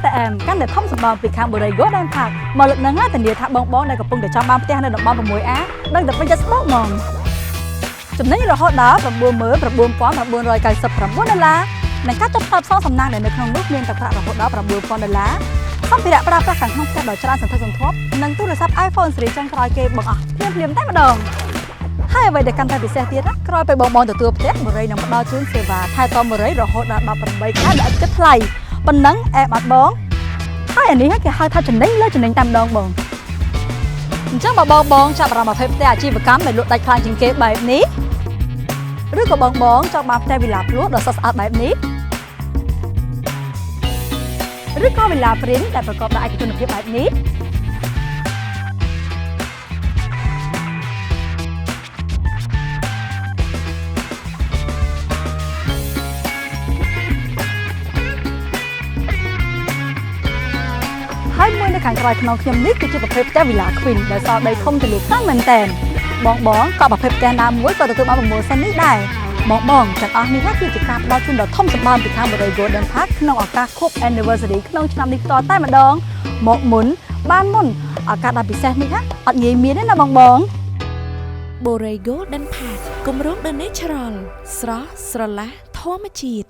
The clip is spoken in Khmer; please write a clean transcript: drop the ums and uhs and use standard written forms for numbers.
តែអែមកាន់តែធំសម្បើមពីខាងបូរីហ្គោដើមផាក់មកលើកនឹងធានាថាបងដែលកំពុងតែចង់បានផ្ទះនៅតំបន់ 6A ដឹងតែពេញចិត្តស្បោកហ្មងចំណេញរហូតដល់$99,999និងការចុះផ្សាយផ្សងសំណាងដែលនៅក្នុងនោះមានតែប្រាក់រហូតដល់$9,000សម្ភារៈប្រើប្រាស់ខាងក្នុងផ្ទះដ៏ច្រើនសន្ធឹកសន្ធាប់និងទូរស័ព្ទ iPhone ស៊េរីចុងក្រោយគេបងអស់ភ្លាមតែម្ដងហើយអ្វីដែលកាន់តែពិសេសទៀតក្រោយពេលបងទទួលផ្ទះបូរីនឹងផ្ដល់ជូនសេវាថែទាំបូរីរហូតដល់18ខែដែលឥតគិតថ្លៃប៉ុណ្ណឹងអែបអត់បងហើយអានេះគេហៅថាចំណេញលើចំណេញតែម្ដងបងអញ្ចឹងបើបងចាប់អារម្មណ៍ផ្ទះអាជីវកម្មដែលលក់ដាច់ខ្លាំងជាងគេបែបនេះឬក៏បងចង់បានផ្ទះវីឡាភ្លោះដ៏ស្រស់ស្អាតបែបនេះឬក៏វីឡាព្រីនដែលប្រកបដោយឯកជនភាពបែបនេះហើយមួយនៅខាងក្រោយខ្នងខ្ញុំនេះគឺជាប្រភេទផ្ទះវីឡា Queen ដែលសល់ដីធំទូលាយខ្លាំងមែនទែនបងក៏ប្រភេទផ្ទះណាមួយក៏ទទួលបានប្រម៉ូសិននេះដែរបងទាំងអស់នេះគឺជាការផ្ដល់ជូនដ៏ធំសម្បើមពីខាង Borei Golden Park ក្នុងឱកាសខួប Anniversary ក្នុងឆ្នាំនេះផ្ទាល់តែម្ដងមកមុនបានមុនឱកាសដ៏ពិសេសនេះអត់ងាយមានទេណាបង Borei Golden Park គម្រោង The Natural ស្រស់ស្រឡះធម្មជាតិ